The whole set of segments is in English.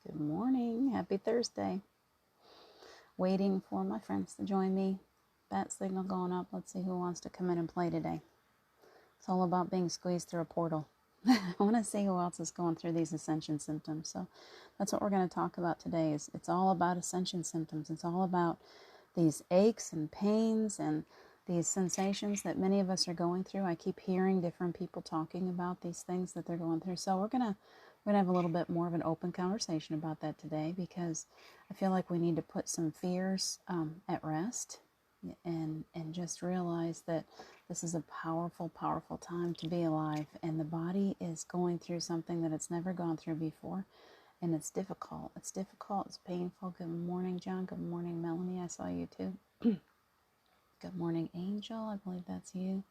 Good morning. Happy Thursday. Waiting for my friends to join me. Bat signal going up. Let's see who wants to come in and play today. It's all about being squeezed through a portal. I want to see who else is going through these ascension symptoms. So that's what we're going to talk about today. It's all about ascension symptoms. It's all about these aches and pains and these sensations that many of us are going through. I keep hearing different people talking about these things that they're going through. So we're going to have a little bit more of an open conversation about that today, because I feel like we need to put some fears at rest and just realize that this is a powerful, powerful time to be alive, and the body is going through something that it's never gone through before, and it's difficult. It's difficult. It's painful. Good morning, John. Good morning, Melanie. I saw you too. Good morning, Angel. I believe that's you.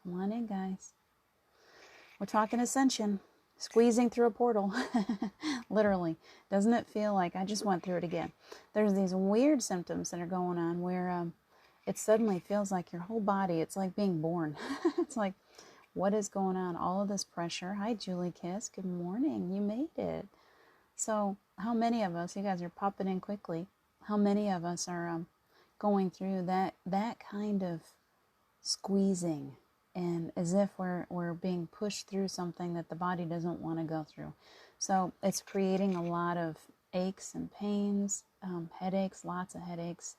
Come on in, guys. We're talking ascension. Squeezing through a portal. Literally. Doesn't it feel like I just went through it again? There's these weird symptoms that are going on where it suddenly feels like your whole body, it's like being born. It's like, what is going on? All of this pressure. Hi, Julie Kiss. Good morning. You made it. So how many of us, you guys are popping in quickly, how many of us are going through that kind of squeezing, and as if we're being pushed through something that the body doesn't want to go through? So it's creating a lot of aches and pains, headaches, lots of headaches,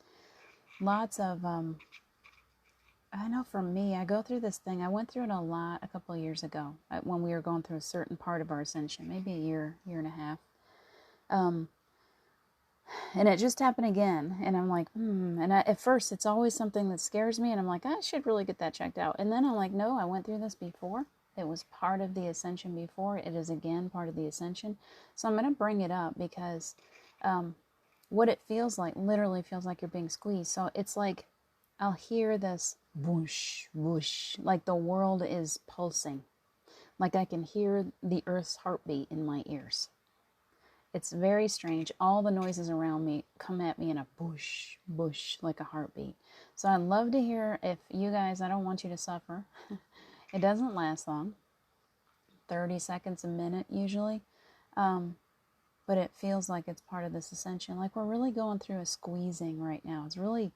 lots of, I know for me, I go through this thing. I went through it a lot a couple of years ago when we were going through a certain part of our ascension, maybe a year and a half. And it just happened again. And I'm like, And at first, it's always something that scares me. And I'm like, I should really get that checked out. And then I'm like, no, I went through this before. It was part of the ascension before. It is again part of the ascension. So I'm going to bring it up because what it feels like literally feels like you're being squeezed. So it's like I'll hear this whoosh, whoosh, like the world is pulsing. Like I can hear the earth's heartbeat in my ears. It's very strange. All the noises around me come at me in a boosh, boosh, like a heartbeat. So I'd love to hear if you guys, I don't want you to suffer. It doesn't last long. 30 seconds, a minute usually. But it feels like it's part of this ascension. Like we're really going through a squeezing right now. It's really,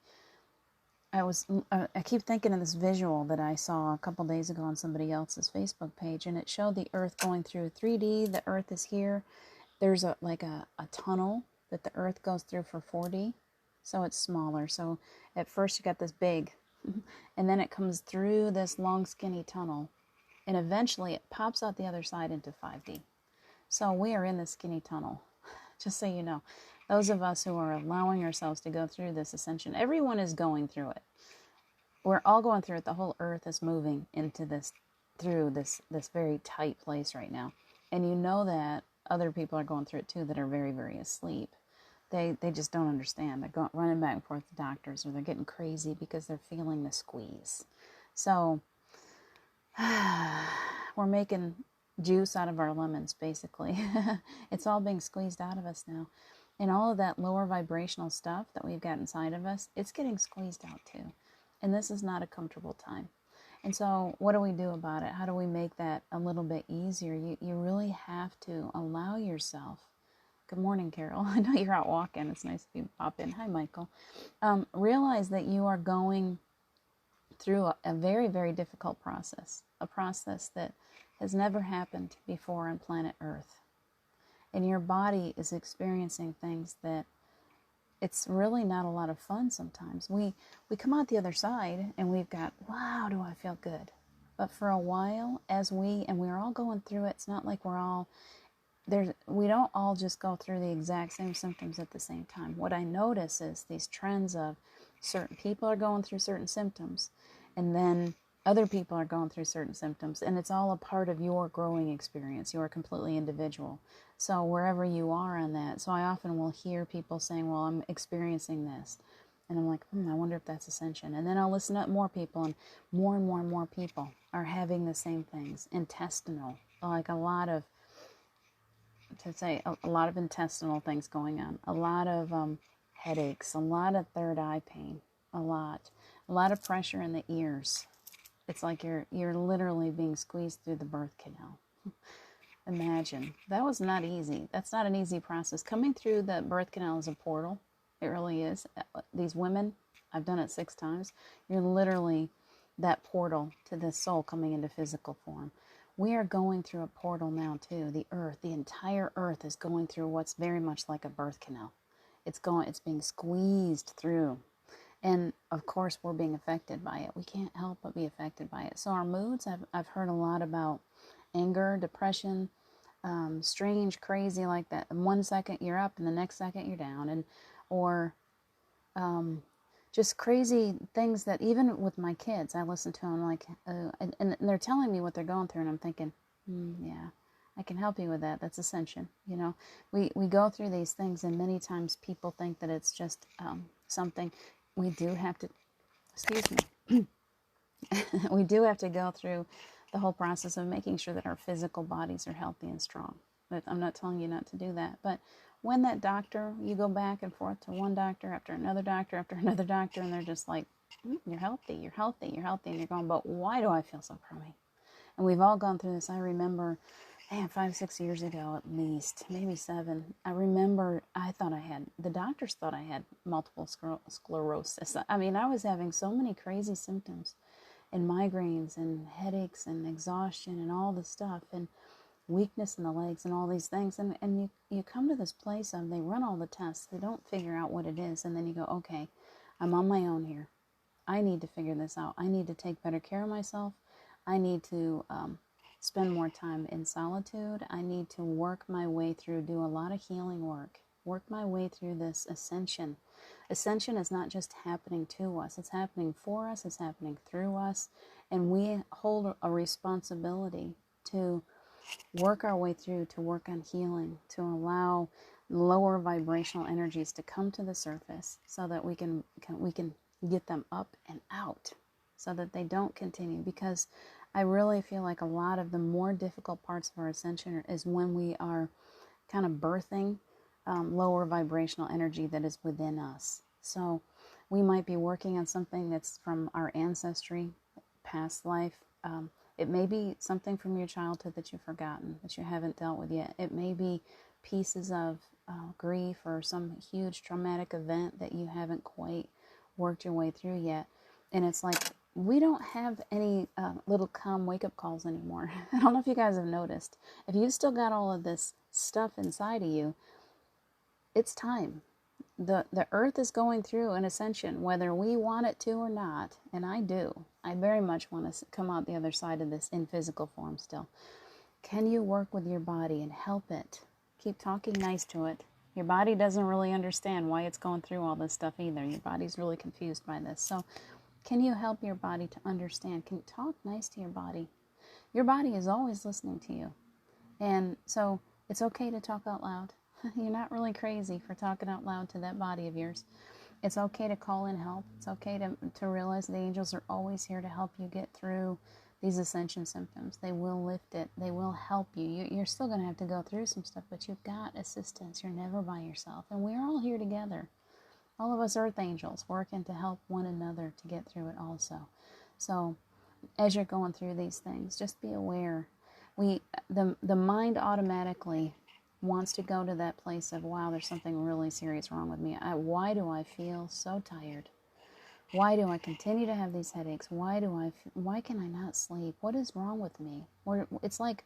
I keep thinking of this visual that I saw a couple days ago on somebody else's Facebook page, and it showed the earth going through 3D. The earth is here. There's a tunnel that the earth goes through for 4D, so it's smaller. So at first you got this big, and then it comes through this long skinny tunnel, and eventually it pops out the other side into 5D. So we are in the skinny tunnel, just so you know. Those of us who are allowing ourselves to go through this ascension, everyone is going through it. We're all going through it. The whole earth is moving into this, through this very tight place right now. And you know that other people are going through it too that are very, very asleep. They just don't understand. They're running back and forth to doctors, or they're getting crazy because they're feeling the squeeze. So we're making juice out of our lemons, basically. It's all being squeezed out of us now. And all of that lower vibrational stuff that we've got inside of us, it's getting squeezed out too. And this is not a comfortable time. And so what do we do about it? How do we make that a little bit easier? You really have to allow yourself. Good morning, Carol. I know you're out walking. It's nice if you pop in. Hi, Michael. Realize that you are going through a very, very difficult process. A process that has never happened before on planet Earth. And your body is experiencing things that it's really not a lot of fun sometimes. We come out the other side and we've got, wow, do I feel good? But for a while, we're all going through it, it's not like we don't all just go through the exact same symptoms at the same time. What I notice is these trends of certain people are going through certain symptoms, and then other people are going through certain symptoms, and it's all a part of your growing experience. You are completely individual. So wherever you are on that, so I often will hear people saying, well, I'm experiencing this. And I'm like, I wonder if that's ascension. And then I'll listen to more people, and more people are having the same things. Intestinal, like a lot of intestinal things going on. A lot of headaches, a lot of third eye pain, a lot of pressure in the ears. It's like you're literally being squeezed through the birth canal. Imagine. That was not easy. That's not an easy process. Coming through the birth canal is a portal. It really is. These women, I've done it 6 times. You're literally that portal to the soul coming into physical form. We are going through a portal now too. The earth, the entire earth is going through what's very much like a birth canal. It's being squeezed through. And of course, we're being affected by it. We can't help but be affected by it. So our moods, I've heard a lot about anger, depression, strange, crazy like that. In 1 second you're up, and the next second you're down, and or just crazy things that even with my kids, I listen to them like, and they're telling me what they're going through, and I'm thinking, yeah, I can help you with that. That's Ascension. You know, we go through these things, and many times people think that it's just something. We do have to, excuse me, we do have to go through the whole process of making sure that our physical bodies are healthy and strong. But I'm not telling you not to do that. But when that doctor, you go back and forth to one doctor after another doctor, and they're just like, you're healthy, you're healthy, you're healthy. And you're going, but why do I feel so crummy? And we've all gone through this. I remember, 5-6 years ago at least, maybe 7. I remember the doctors thought I had multiple sclerosis. I mean, I was having so many crazy symptoms and migraines and headaches and exhaustion and all this stuff and weakness in the legs and all these things. And you come to this place of, they run all the tests. They don't figure out what it is. And then you go, okay, I'm on my own here. I need to figure this out. I need to take better care of myself. I need to spend more time in solitude. I need to work my way through, do a lot of healing work my way through this ascension. Ascension is not just happening to us. It's happening for us. It's happening through us. And we hold a responsibility to work our way through, to work on healing, to allow lower vibrational energies to come to the surface so that we can get them up and out so that they don't continue. Because I really feel like a lot of the more difficult parts of our ascension is when we are kind of birthing lower vibrational energy that is within us. So we might be working on something that's from our ancestry, past life. It may be something from your childhood that you've forgotten, that you haven't dealt with yet. It may be pieces of grief or some huge traumatic event that you haven't quite worked your way through yet. And it's like, we don't have any little calm wake-up calls anymore. I don't know if you guys have noticed. If you've still got all of this stuff inside of you, it's time. The earth is going through an ascension, whether we want it to or not, and I do. I very much want to come out the other side of this in physical form still. Can you work with your body and help it? Keep talking nice to it. Your body doesn't really understand why it's going through all this stuff either. Your body's really confused by this. So can you help your body to understand? Can you talk nice to your body? Your body is always listening to you. And so it's okay to talk out loud. You're not really crazy for talking out loud to that body of yours. It's okay to call in help. It's okay to realize the angels are always here to help you get through these ascension symptoms. They will lift it. They will help you. You're still going to have to go through some stuff, but you've got assistance. You're never by yourself. And we're all here together. All of us earth angels working to help one another to get through it also. So as you're going through these things, just be aware. The mind automatically wants to go to that place of, wow, there's something really serious wrong with me. Why do I feel so tired? Why do I continue to have these headaches? Why can I not sleep? What is wrong with me? Or it's like,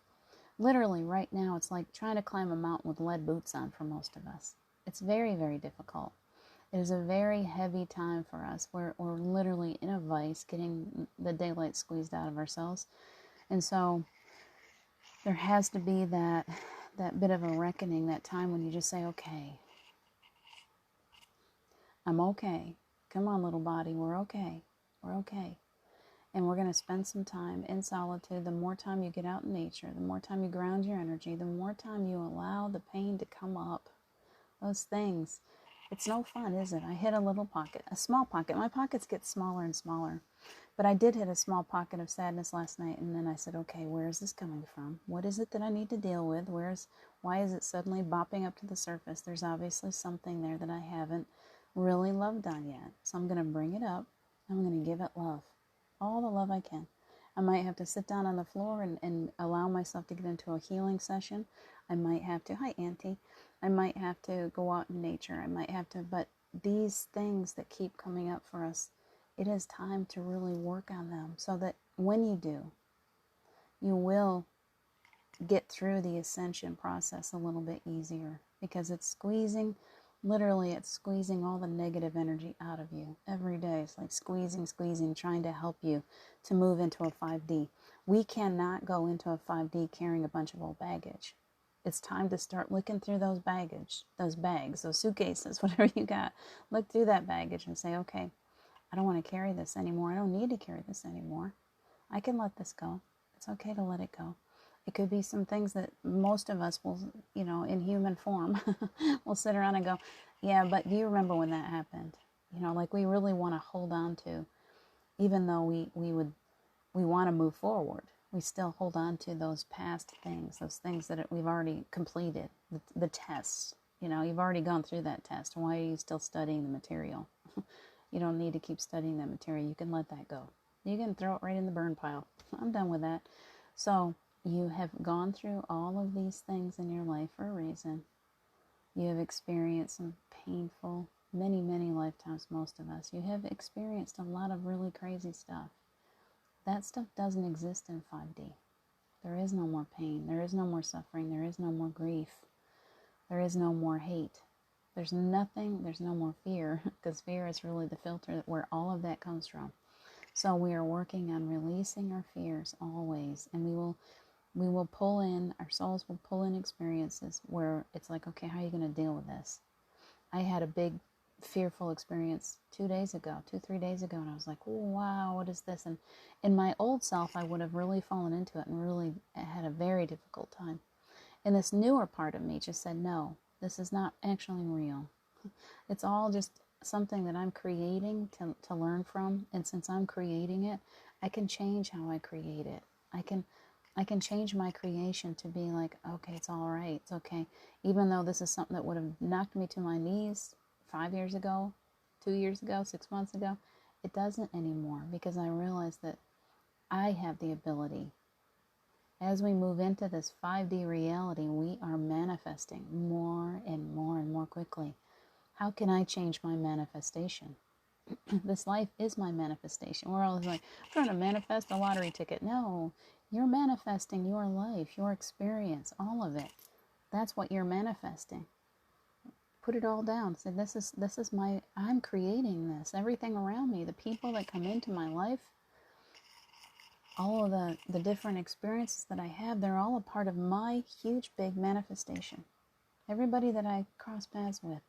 literally right now, it's like trying to climb a mountain with lead boots on for most of us. It's very, very difficult. It is a very heavy time for us. We're literally in a vice, getting the daylight squeezed out of ourselves. And so there has to be that bit of a reckoning, that time when you just say, okay, I'm okay. Come on, little body, we're okay. We're okay. And we're going to spend some time in solitude. The more time you get out in nature, the more time you ground your energy, the more time you allow the pain to come up. Those things. It's no fun, is it? I hit a little pocket, a small pocket. My pockets get smaller and smaller. But I did hit a small pocket of sadness last night, and then I said, okay, where is this coming from? What is it that I need to deal with? Why is it suddenly bopping up to the surface? There's obviously something there that I haven't really loved on yet. So I'm going to bring it up. I'm going to give it love, all the love I can. I might have to sit down on the floor and allow myself to get into a healing session. I might have to, hi Auntie, I might have to go out in nature. I might have to, but these things that keep coming up for us, it is time to really work on them so that when you do, you will get through the ascension process a little bit easier, because it's squeezing, literally it's squeezing all the negative energy out of you every day. It's like squeezing, trying to help you to move into a 5D. We cannot go into a 5D carrying a bunch of old baggage. It's time to start looking through those bags, those suitcases, whatever you got. Look through that baggage and say, okay, I don't want to carry this anymore. I don't need to carry this anymore. I can let this go. It's okay to let it go. It could be some things that most of us will, in human form, will sit around and go, yeah, but do you remember when that happened? Like we really want to hold on to, even though we want to move forward. We still hold on to those past things, those things that we've already completed, the tests. You've already gone through that test. Why are you still studying the material? You don't need to keep studying that material. You can let that go. You can throw it right in the burn pile. I'm done with that. So you have gone through all of these things in your life for a reason. You have experienced some painful, many, many lifetimes, most of us. You have experienced a lot of really crazy stuff. That stuff doesn't exist in 5D. There is no more pain. There is no more suffering. There is no more grief. There is no more hate. There's nothing, there's no more fear, because fear is really the filter where all of that comes from. So we are working on releasing our fears always, and we will pull in, our souls will pull in experiences where it's like, okay, how are you going to deal with this? I had a big fearful experience 3 days ago, and I was like, oh, wow, what is this? And in my old self, I would have really fallen into it and really had a very difficult time. And this newer part of me just said, no, this is not actually real. It's all just something that I'm creating to learn from. And since I'm creating it, I can change how I create it. I can change my creation to be like, okay, it's all right. It's okay. Even though this is something that would have knocked me to my knees 5 years ago, 2 years ago, 6 months ago, it doesn't anymore, because I realize that I have the ability. As we move into this 5D reality, we are manifesting more and more and more quickly. How can I change my manifestation? This life is my manifestation. We're always like, I'm trying to manifest a lottery ticket. No, you're manifesting your life, your experience, all of it. That's what you're manifesting. Put it all down. Say, this is I'm creating this. Everything around me, the people that come into my life, all of the different experiences that I have, they're all a part of my huge, big manifestation. Everybody that I cross paths with,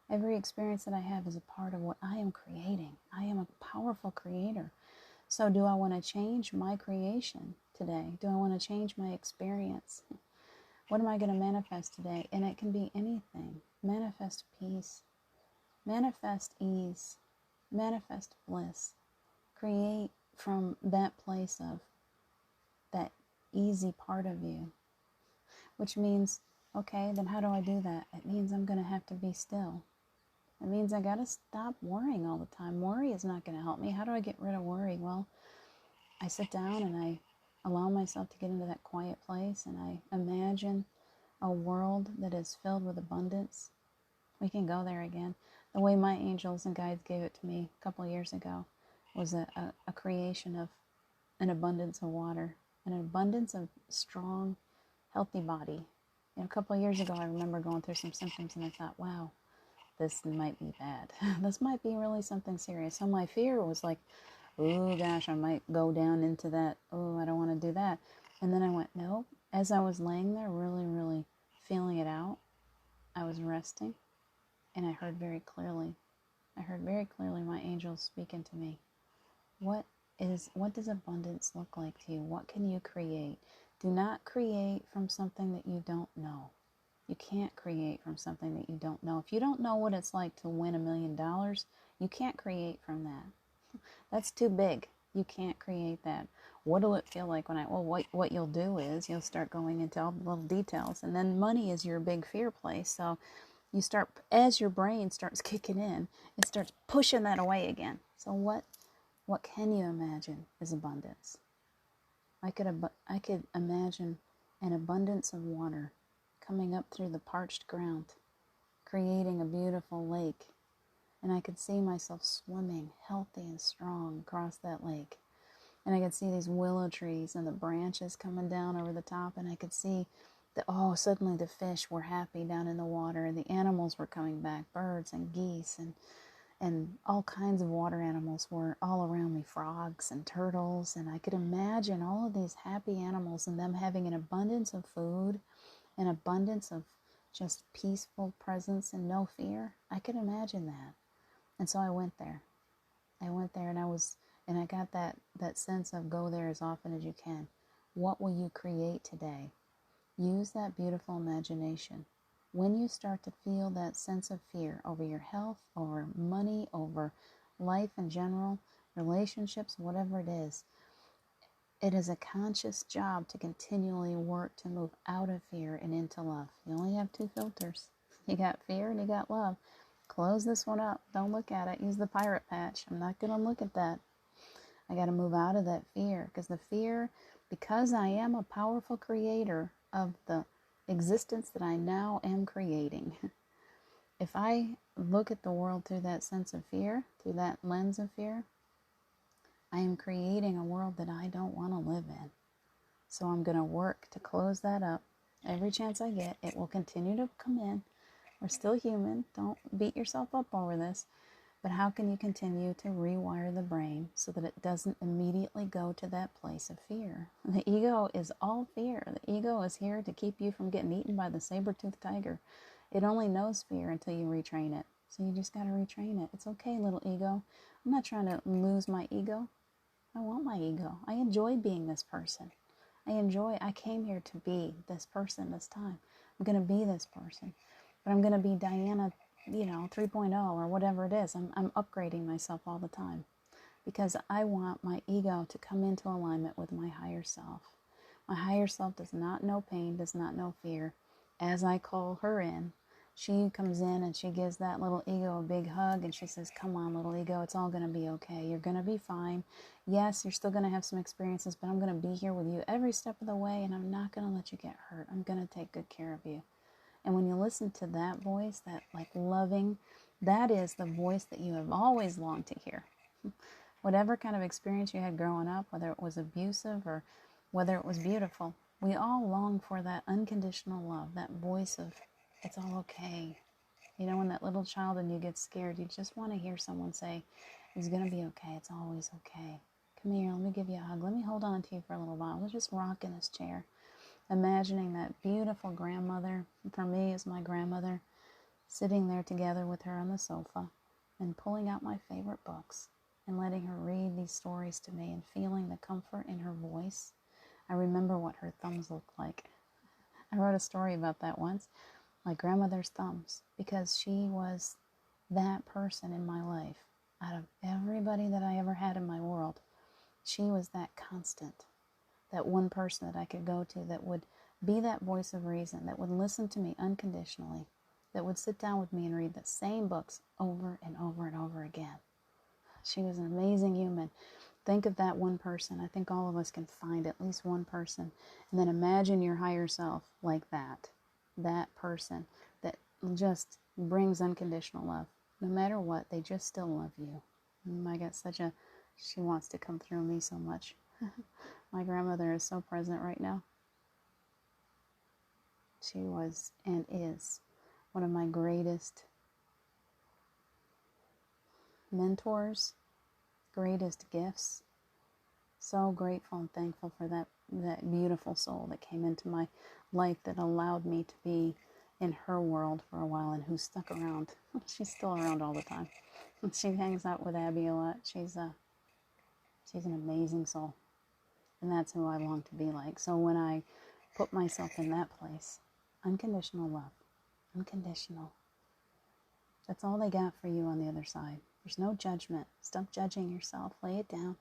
every experience that I have is a part of what I am creating. I am a powerful creator. So do I want to change my creation today? Do I want to change my experience? What am I going to manifest today? And it can be anything. Manifest peace. Manifest ease. Manifest bliss. Create from that place of that easy part of you. Which means, okay, then how do I do that? It means I'm going to have to be still. It means I got to stop worrying all the time. Worry is not going to help me. How do I get rid of worry? Well, I sit down and I allow myself to get into that quiet place, and I imagine a world that is filled with abundance. We can go there again. The way my angels and guides gave it to me a couple of years ago was a creation of an abundance of water, an abundance of strong, healthy body. A couple of years ago, I remember going through some symptoms, and I thought, wow, this might be bad. This might be really something serious. So my fear was like, oh gosh, I might go down into that. Oh, I don't want to do that. And then I went, no. As I was laying there, really, really feeling it out, I was resting, and I heard very clearly. My angels speaking to me. What does abundance look like to you? What can you create? Do not create from something that you don't know. You can't create from something that you don't know. If you don't know what it's like to win $1 million, you can't create from that. That's too big. You can't create that. What will it feel like when what you'll do is you'll start going into all the little details, and then money is your big fear place. So you start, as your brain starts kicking in, it starts pushing that away again. So what can you imagine is abundance? I could imagine an abundance of water coming up through the parched ground, creating a beautiful lake. And I could see myself swimming healthy and strong across that lake. And I could see these willow trees and the branches coming down over the top. And I could see suddenly the fish were happy down in the water. And the animals were coming back, birds and geese and all kinds of water animals were all around me, frogs and turtles. And I could imagine all of these happy animals and them having an abundance of food, an abundance of just peaceful presence and no fear. I could imagine that. And so I went there. And I got that sense of go there as often as you can. What will you create today? Use that beautiful imagination. When you start to feel that sense of fear over your health, over money, over life in general, relationships, whatever it is a conscious job to continually work to move out of fear and into love. You only have 2 filters. You got fear and you got love. Close this one up. Don't look at it. Use the pirate patch. I'm not going to look at that. I got to move out of that fear, because I am a powerful creator of the existence that I now am creating. If I look at the world through that sense of fear, through that lens of fear, I am creating a world that I don't want to live in. So I'm going to work to close that up. Every chance I get, it will continue to come in. We're still human. Don't beat yourself up over this. But how can you continue to rewire the brain so that it doesn't immediately go to that place of fear? The ego is all fear. The ego is here to keep you from getting eaten by the saber-toothed tiger. It only knows fear until you retrain it. So you just got to retrain it. It's okay, little ego. I'm not trying to lose my ego. I want my ego. I enjoy being this person. I came here to be this person this time. I'm going to be this person. But I'm going to be Diana 3.0 or whatever it is. I'm upgrading myself all the time because I want my ego to come into alignment with my higher self. My higher self does not know pain, does not know fear. As I call her in, she comes in and she gives that little ego a big hug and she says, come on, little ego, it's all going to be okay. You're going to be fine. Yes, you're still going to have some experiences, but I'm going to be here with you every step of the way and I'm not going to let you get hurt. I'm going to take good care of you. And when you listen to that voice, that loving, that is the voice that you have always longed to hear. Whatever kind of experience you had growing up, whether it was abusive or whether it was beautiful, we all long for that unconditional love, that voice of, it's all okay. When that little child and you get scared, you just want to hear someone say, it's going to be okay. It's always okay. Come here, let me give you a hug. Let me hold on to you for a little while. Let's just rock in this chair. Imagining that beautiful grandmother, for me is my grandmother, sitting there together with her on the sofa and pulling out my favorite books and letting her read these stories to me and feeling the comfort in her voice. I remember what her thumbs looked like. I wrote a story about that once, my grandmother's thumbs, because she was that person in my life. Out of everybody that I ever had in my world, she was that constant. That one person that I could go to that would be that voice of reason, that would listen to me unconditionally, that would sit down with me and read the same books over and over and over again. She was an amazing human. Think of that one person. I think all of us can find at least one person. And then imagine your higher self like that. That person that just brings unconditional love. No matter what, they just still love you. I got she wants to come through me so much. My grandmother is so present right now. She was and is one of my greatest mentors, greatest gifts. So grateful and thankful for that beautiful soul that came into my life that allowed me to be in her world for a while and who stuck around. She's still around all the time. She hangs out with Abby a lot. She's an amazing soul. And that's who I long to be like. So when I put myself in that place, unconditional love, unconditional. That's all they got for you on the other side. There's no judgment. Stop judging yourself. Lay it down.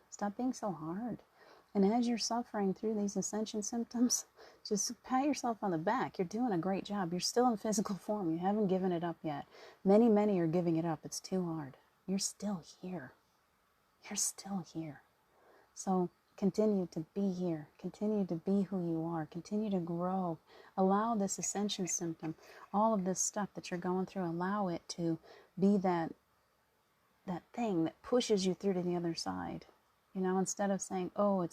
Stop being so hard. And as you're suffering through these ascension symptoms, just pat yourself on the back. You're doing a great job. You're still in physical form. You haven't given it up yet. Many, many are giving it up. It's too hard. You're still here. You're still here. So Continue to be here. Continue to be who you are. Continue to grow. Allow this ascension symptom, all of this stuff that you're going through, allow it to be that thing that pushes you through to the other side. You know, instead of saying, oh,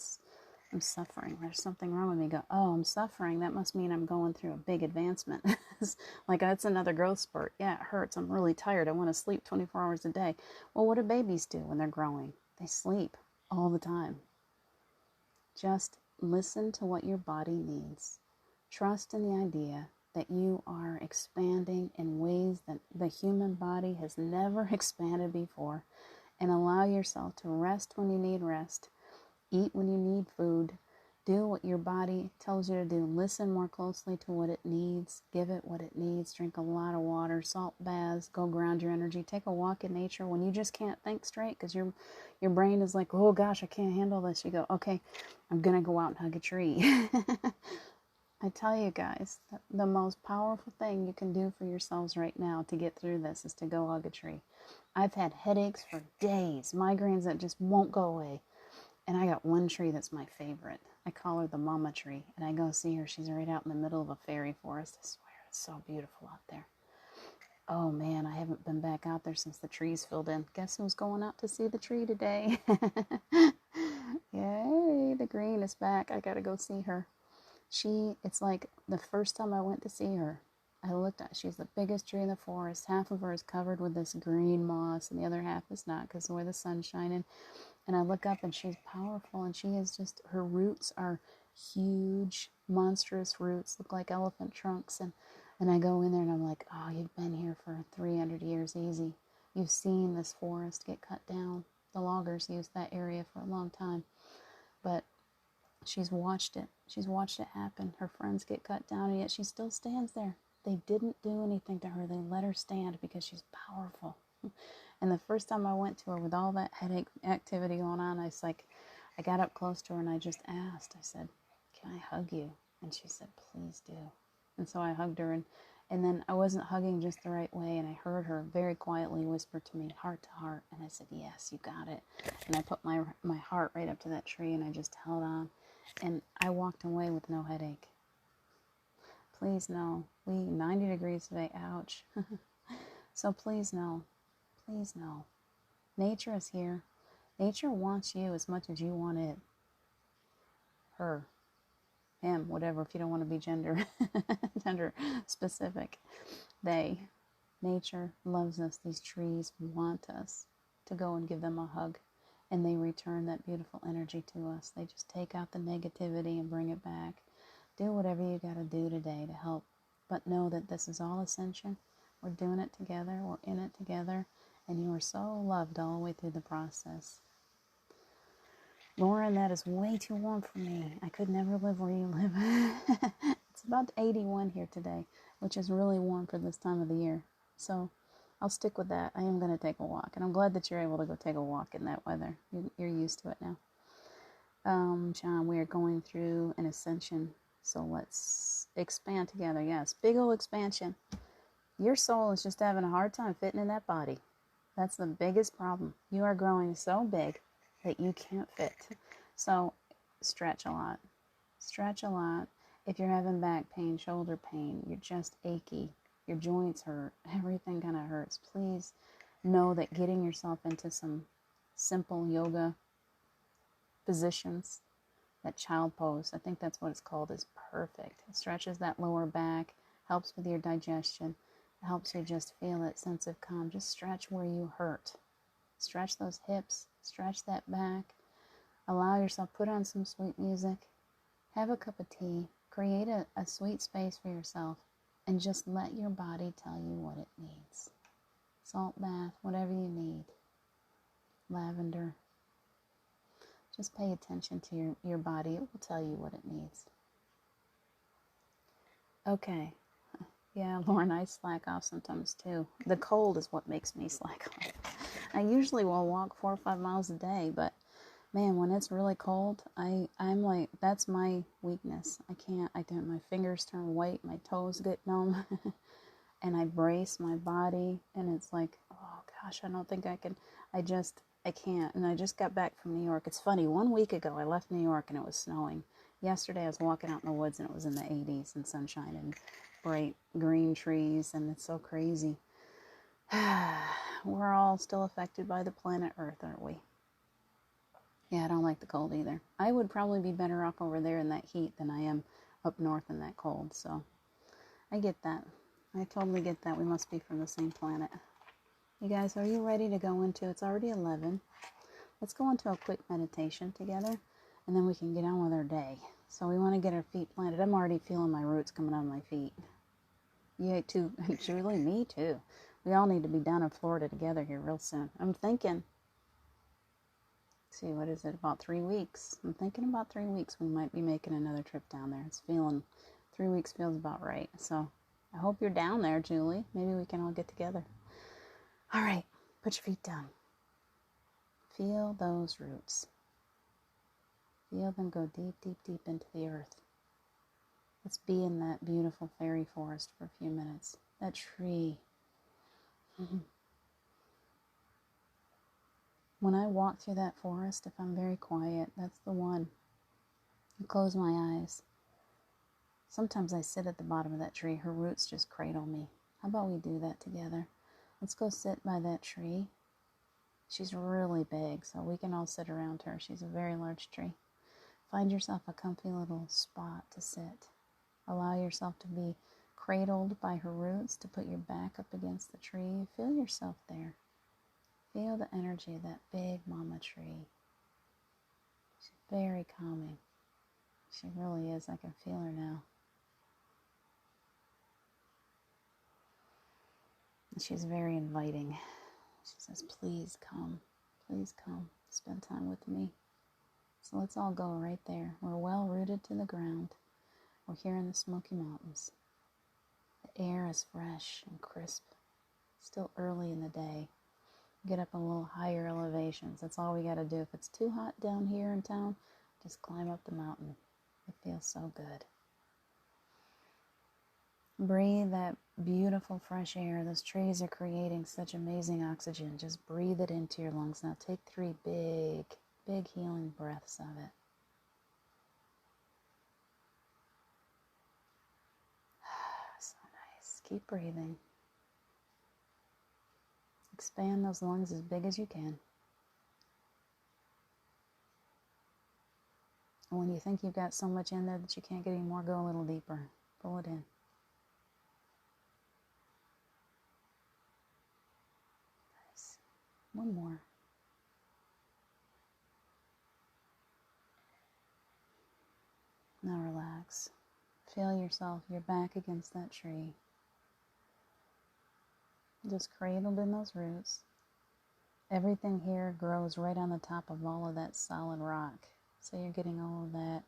I'm suffering, there's something wrong with me, go, oh, I'm suffering, that must mean I'm going through a big advancement. Like, that's another growth spurt. Yeah, it hurts. I'm really tired. I want to sleep 24 hours a day. Well, what do babies do when they're growing? They sleep all the time. Just listen to what your body needs. Trust in the idea that you are expanding in ways that the human body has never expanded before, and allow yourself to rest when you need rest, eat when you need food, do what your body tells you to do, listen more closely to what it needs, give it what it needs, drink a lot of water, salt baths, go ground your energy, take a walk in nature when you just can't think straight because your brain is like, oh gosh, I can't handle this. You go, okay, I'm gonna go out and hug a tree. I tell you guys, the most powerful thing you can do for yourselves right now to get through this is to go hug a tree. I've had headaches for days, migraines that just won't go away. And I got one tree that's my favorite. I call her the mama tree. And I go see her. She's right out in the middle of a fairy forest. I swear, it's so beautiful out there. Oh man, I haven't been back out there since the trees filled in. Guess who's going out to see the tree today? Yay, the green is back. I gotta go see her. It's like the first time I went to see her, I looked at, she's the biggest tree in the forest. Half of her is covered with this green moss and the other half is not because of where the sun's shining. And I look up and she's powerful and she is just, her roots are huge, monstrous roots, look like elephant trunks. And I go in there and I'm like, oh, you've been here for 300 years easy. You've seen this forest get cut down. The loggers used that area for a long time. But she's watched it. She's watched it happen. Her friends get cut down, and yet she still stands there. They didn't do anything to her. They let her stand because she's powerful. And the first time I went to her with all that headache activity going on, I got up close to her and I just asked. I said, can I hug you? And she said, please do. And so I hugged her, and then I wasn't hugging just the right way, and I heard her very quietly whisper to me, heart to heart. And I said, yes, you got it. And I put my heart right up to that tree, and I just held on. And I walked away with no headache. Please know, 90 degrees today, ouch. So please know, nature is here. Nature wants you as much as you want it. Her, him, whatever, if you don't want to be gender specific. Nature loves us. These trees want us to go and give them a hug. And they return that beautiful energy to us. They just take out the negativity and bring it back. Do whatever you got to do today to help. But know that this is all ascension. We're doing it together. We're in it together. And you are so loved all the way through the process. Lauren, that is way too warm for me. I could never live where you live. It's about 81 here today, which is really warm for this time of the year. So I'll stick with that. I am going to take a walk. And I'm glad that you're able to go take a walk in that weather. You're used to it now. John, we are going through an ascension. So let's expand together. Yes, big old expansion. Your soul is just having a hard time fitting in that body. That's the biggest problem. You are growing so big that you can't fit. So stretch a lot. Stretch a lot. If you're having back pain, shoulder pain, you're just achy, your joints hurt, everything kind of hurts, please know that getting yourself into some simple yoga positions, that child pose, I think that's what it's called, is perfect. It stretches that lower back, helps with your digestion, it helps you just feel that sense of calm. Just stretch where you hurt. Stretch those hips, stretch that back, allow yourself, put on some sweet music, have a cup of tea, create a sweet space for yourself, and just let your body tell you what it needs. Salt bath, whatever you need. Lavender. Just pay attention to your body. It will tell you what it needs. Okay. Yeah, Lauren, I slack off sometimes too. The cold is what makes me slack off. I usually will walk 4 or 5 miles a day, but man, when it's really cold, I'm like, that's my weakness. My fingers turn white, my toes get numb, and I brace my body, and it's like, oh gosh, I don't think I can. I can't. And I just got back from New York. It's funny, 1 week ago I left New York and it was snowing. Yesterday I was walking out in the woods and it was in the 80s and sunshine and bright green trees, and it's so crazy. We're all still affected by the planet Earth, aren't we? Yeah, I don't like the cold either. I would probably be better off over there in that heat than I am up north in that cold. So I get that. I totally get that. We must be from the same planet. You guys, are you ready to go into, it's already 11. Let's go into a quick meditation together, and then we can get on with our day. So we want to get our feet planted. I'm already feeling my roots coming out of my feet. You too. Julie, me too. We all need to be down in Florida together here real soon. I'm thinking, see, what is it, about 3 weeks? I'm thinking about 3 weeks we might be making another trip down there. It's feeling, 3 weeks feels about right. So I hope you're down there, Julie. Maybe we can all get together. All right, put your feet down. Feel those roots. Feel them go deep, deep, deep into the earth. Let's be in that beautiful fairy forest for a few minutes. That tree. When I walk through that forest, if I'm very quiet, that's the one. I close my eyes. Sometimes I sit at the bottom of that tree. Her roots just cradle me. How about we do that together? Let's go sit by that tree. She's really big, so we can all sit around her. She's a very large tree. Find yourself a comfy little spot to sit. Allow yourself to be cradled by her roots, to put your back up against the tree. Feel yourself there. Feel the energy of that big mama tree. She's very calming. She really is. I can feel her now. And she's very inviting. She says, please come. Please come. Spend time with me. So let's all go right there. We're well rooted to the ground. We're here in the Smoky Mountains. The air is fresh and crisp. Still early in the day. Get up a little higher elevations. That's all we got to do. If it's too hot down here in town, just climb up the mountain. It feels so good. Breathe that beautiful fresh air. Those trees are creating such amazing oxygen. Just breathe it into your lungs. Now take 3 big, big healing breaths of it. So nice. Keep breathing. Expand those lungs as big as you can. And when you think you've got so much in there that you can't get any more, go a little deeper. Pull it in. Nice. One more. Now relax. Feel yourself, your back against that tree. Just cradled in those roots. Everything here grows right on the top of all of that solid rock. So you're getting all of that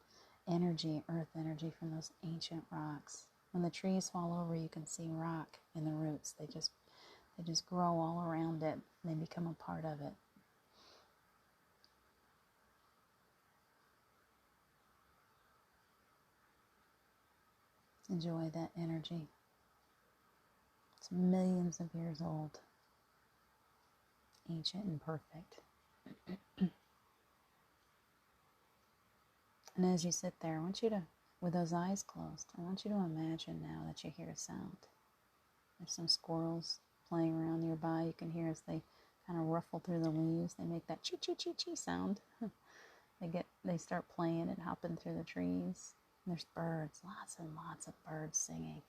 energy, earth energy from those ancient rocks. When the trees fall over, you can see rock in the roots. They just grow all around it. They become a part of it. Enjoy that energy. It's millions of years old. Ancient and perfect. And as you sit there, I want you to, with those eyes closed, I want you to imagine now that you hear a sound. There's some squirrels playing around nearby. You can hear as they kind of ruffle through the leaves. They make that chee-chee-chee-chee sound. They start playing and hopping through the trees. And there's birds, lots and lots of birds singing.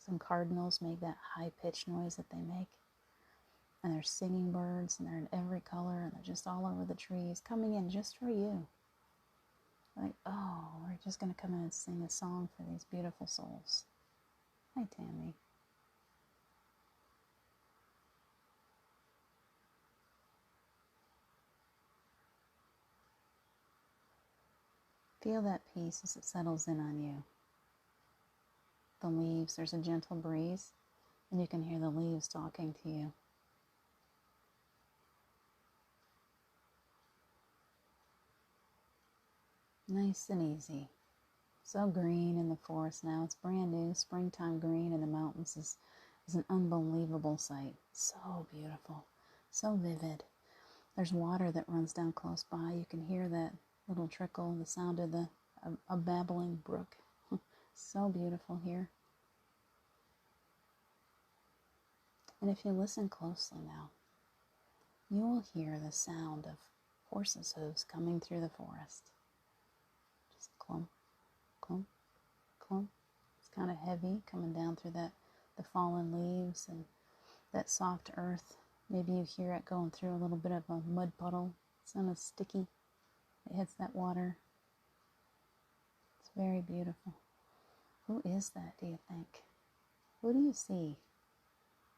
Some cardinals make that high-pitched noise that they make. And they're singing birds, and they're in every color, and they're just all over the trees, coming in just for you. Like, oh, we're just going to come in and sing a song for these beautiful souls. Hi, Tammy. Feel that peace as it settles in on you. The leaves, there's a gentle breeze, and you can hear the leaves talking to you. Nice and easy. So green in the forest now. It's brand new. Springtime green in the mountains is an unbelievable sight. So beautiful. So vivid. There's water that runs down close by. You can hear that little trickle, the sound of a babbling brook. So beautiful here. And if you listen closely now, you will hear the sound of horses' hooves coming through the forest. Just clump, clump, clump. It's kind of heavy coming down through the fallen leaves and that soft earth. Maybe you hear it going through a little bit of a mud puddle. It's kind of sticky. It hits that water. It's very beautiful. Who is that, do you think? Who do you see?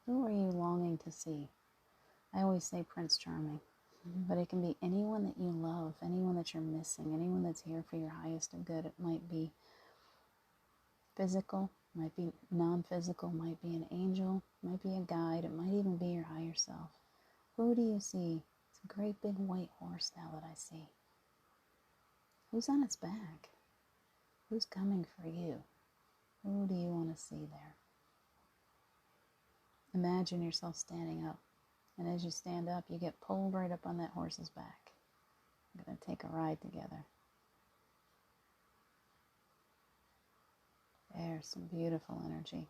Who are you longing to see? I always say Prince Charming, but it can be anyone that you love, anyone that you're missing, anyone that's here for your highest of good. It might be physical, might be non-physical, might be an angel, might be a guide, it might even be your higher self. Who do you see? It's a great big white horse now that I see. Who's on its back? Who's coming for you? Who do you want to see there? Imagine yourself standing up, and as you stand up, you get pulled right up on that horse's back. You're going to take a ride together. There's some beautiful energy.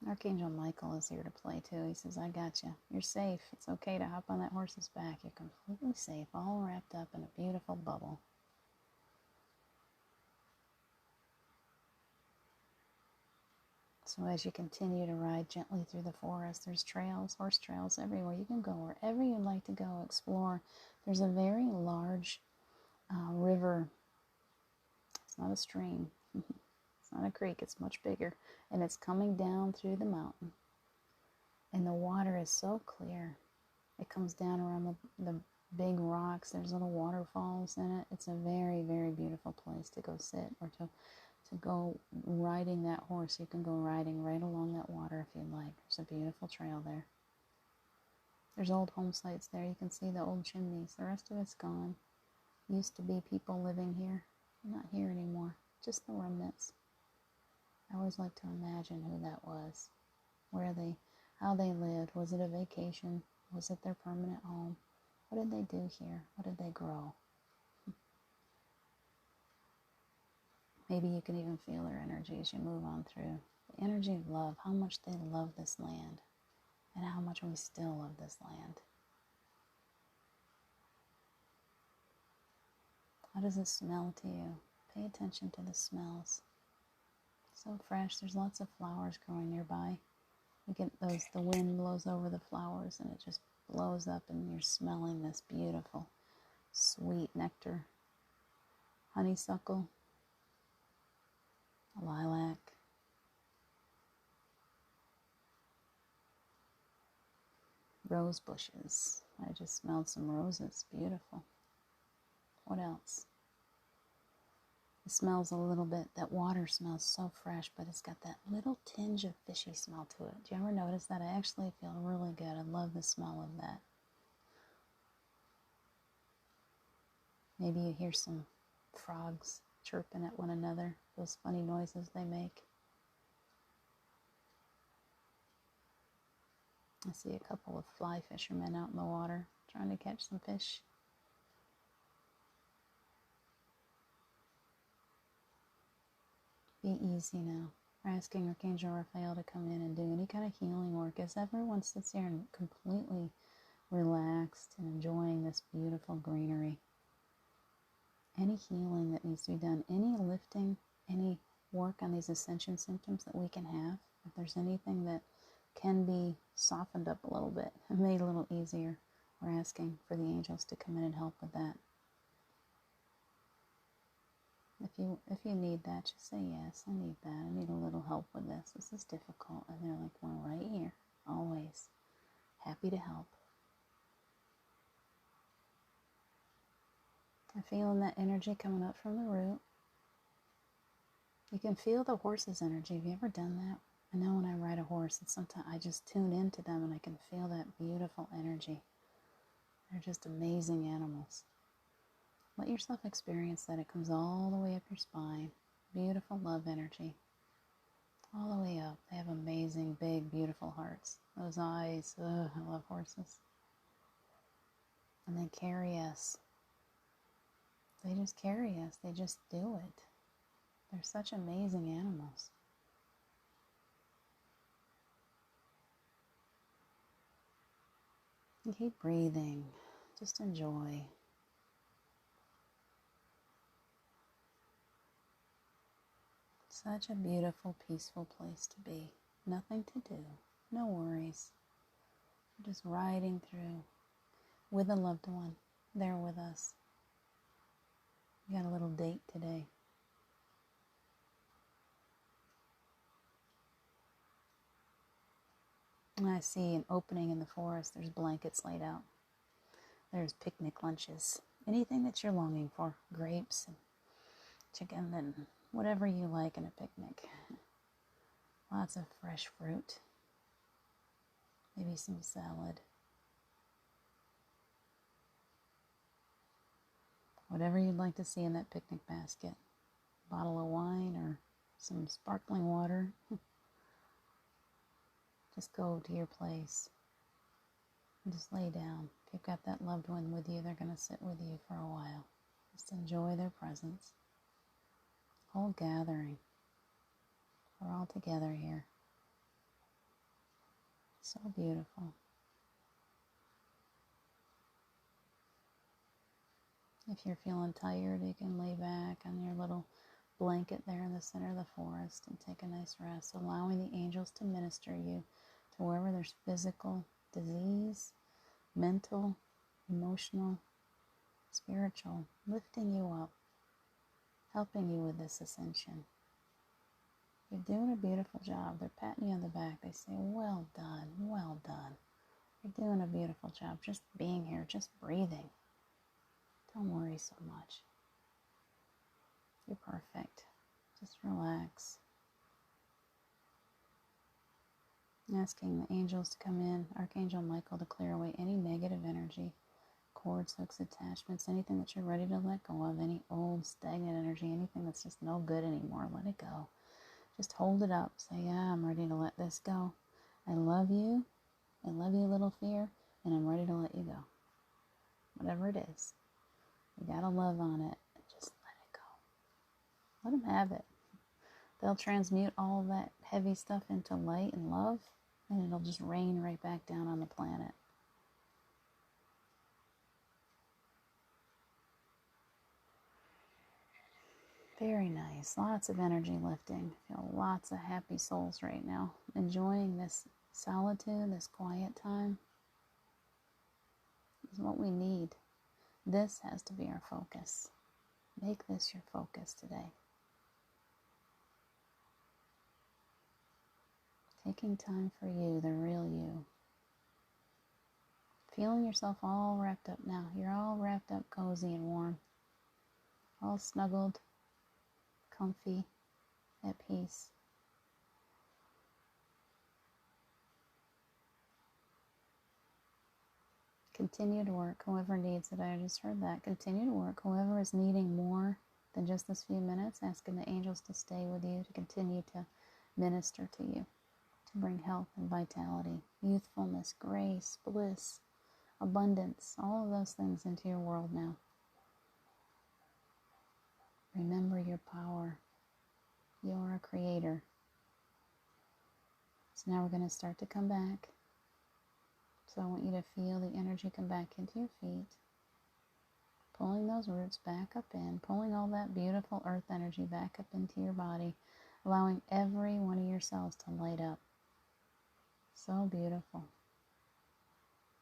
Archangel Michael is here to play too. He says, I got you. You're safe. It's okay to hop on that horse's back. You're completely safe, all wrapped up in a beautiful bubble. So as you continue to ride gently through the forest, there's trails, horse trails everywhere. You can go wherever you'd like to go, explore. There's a very large river. It's not a stream. It's not a creek. It's much bigger. And it's coming down through the mountain. And the water is so clear. It comes down around the big rocks. There's little waterfalls in it. It's a very, very beautiful place to go sit or to go riding that horse. You can go riding right along that water if you'd like. There's a beautiful trail there. There's old home sites there. You can see the old chimneys. The rest of it's gone. Used to be people living here. Not here anymore. Just the remnants. I always like to imagine who that was. How they lived. Was it a vacation? Was it their permanent home? What did they do here? What did they grow? Maybe you can even feel their energy as you move on through. The energy of love, how much they love this land, and how much we still love this land. How does it smell to you? Pay attention to the smells. So fresh. There's lots of flowers growing nearby. You get the wind blows over the flowers and it just blows up and you're smelling this beautiful, sweet nectar. Honeysuckle. Lilac. Rose bushes. I just smelled some roses. Beautiful. What else? It smells a little bit, that water smells so fresh, but it's got that little tinge of fishy smell to it. Do you ever notice that? I actually feel really good. I love the smell of that. Maybe you hear some frogs chirping at one another, those funny noises they make. I see a couple of fly fishermen out in the water trying to catch some fish. Be easy now. We're asking Archangel Raphael to come in and do any kind of healing work as everyone sits here and completely relaxed and enjoying this beautiful greenery. Any healing that needs to be done, any lifting, any work on these ascension symptoms that we can have, if there's anything that can be softened up a little bit and made a little easier, we're asking for the angels to come in and help with that. If you need that, just say, yes, I need that. I need a little help with this. This is difficult. And they're like, we're right here, always. Happy to help. I'm feeling that energy coming up from the root. You can feel the horse's energy. Have you ever done that? I know when I ride a horse, and sometimes I just tune into them and I can feel that beautiful energy. They're just amazing animals. Let yourself experience that. It comes all the way up your spine. Beautiful love energy. All the way up. They have amazing amazing, big, beautiful hearts. Those eyes, ugh, I love horses. And they carry us. They just carry us. They just do it. They're such amazing animals. And keep breathing. Just enjoy. Such a beautiful, peaceful place to be. Nothing to do. No worries. Just riding through with a loved one there with us. We got a little date today. And I see an opening in the forest. There's blankets laid out. There's picnic lunches. Anything that you're longing for. Grapes and chicken and whatever you like in a picnic. Lots of fresh fruit. Maybe some salad. Whatever you'd like to see in that picnic basket. A bottle of wine or some sparkling water. Just go to your place and just lay down. If you've got that loved one with you, they're going to sit with you for a while. Just enjoy their presence. Whole gathering. We're all together here. So beautiful. If you're feeling tired, you can lay back on your little blanket there in the center of the forest and take a nice rest, allowing the angels to minister you to wherever there's physical disease, mental, emotional, spiritual, lifting you up, helping you with this ascension. You're doing a beautiful job. They're patting you on the back. They say, well done, well done. You're doing a beautiful job just being here, just breathing. Don't worry so much. You're perfect. Just relax. Asking the angels to come in, Archangel Michael, to clear away any negative energy, cords, hooks, attachments, anything that you're ready to let go of, any old stagnant energy, anything that's just no good anymore. Let it go. Just hold it up. Say, yeah, I'm ready to let this go. I love you, little fear, and I'm ready to let you go. Whatever it is. You gotta love on it. Just let it go. Let them have it. They'll transmute all that heavy stuff into light and love, and it'll just rain right back down on the planet. Very nice. Lots of energy lifting. I feel lots of happy souls right now. Enjoying this solitude, this quiet time is what we need. This has to be our focus. Make this your focus today. Taking time for you, the real you. Feeling yourself all wrapped up now. You're all wrapped up cozy and warm. All snuggled, comfy, at peace. Continue to work. Whoever needs it, I just heard that. Continue to work. Whoever is needing more than just this few minutes, asking the angels to stay with you, to continue to minister to you, to bring health and vitality, youthfulness, grace, bliss, abundance, all of those things into your world now. Remember your power. You are a creator. So now we're going to start to come back. So I want you to feel the energy come back into your feet. Pulling those roots back up in. Pulling all that beautiful earth energy back up into your body. Allowing every one of your cells to light up. So beautiful.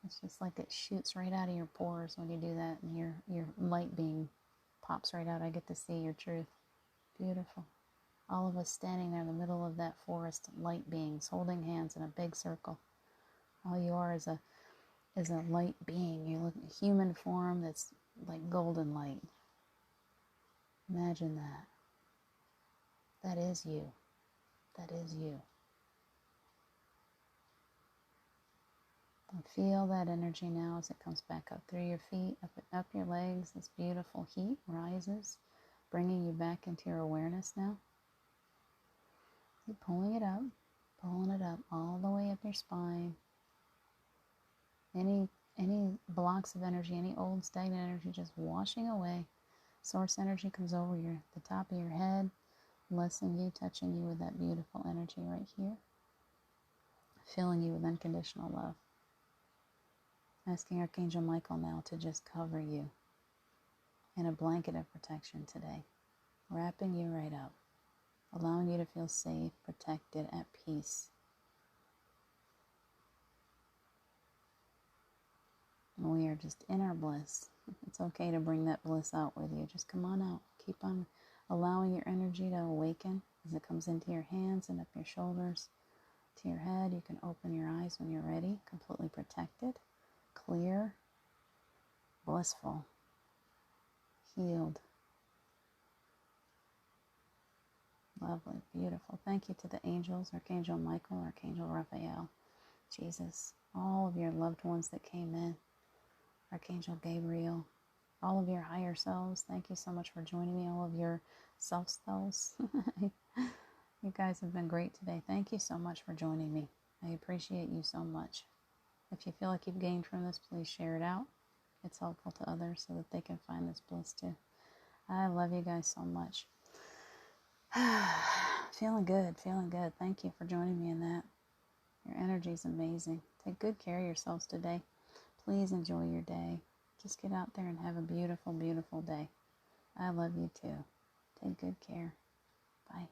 It's just like it shoots right out of your pores when you do that. And your light being pops right out. I get to see your truth. Beautiful. All of us standing there in the middle of that forest, light beings, holding hands in a big circle. All you are is a light being. You look at a human form that's like golden light. Imagine that. That is you. That is you. And feel that energy now as it comes back up through your feet, up your legs. This beautiful heat rises, bringing you back into your awareness now. Keep pulling it up, up all the way up your spine. Any blocks of energy, any old stagnant energy, just washing away. Source energy comes over the top of your head, blessing you, touching you with that beautiful energy right here, filling you with unconditional love. Asking Archangel Michael now to just cover you in a blanket of protection today, wrapping you right up, allowing you to feel safe, protected, at peace. And we are just in our bliss. It's okay to bring that bliss out with you. Just come on out. Keep on allowing your energy to awaken as it comes into your hands and up your shoulders to your head. You can open your eyes when you're ready, completely protected, clear, blissful, healed. Lovely, beautiful. Thank you to the angels, Archangel Michael, Archangel Raphael, Jesus, all of your loved ones that came in, Archangel Gabriel, all of your higher selves. Thank you so much for joining me, all of your self-selves. You guys have been great today. Thank you so much for joining me. I appreciate you so much. If you feel like you've gained from this, please share it out. It's helpful to others so that they can find this bliss too. I love you guys so much. Feeling good, feeling good. Thank you for joining me in that. Your energy is amazing. Take good care of yourselves today. Please enjoy your day. Just get out there and have a beautiful, beautiful day. I love you too. Take good care. Bye.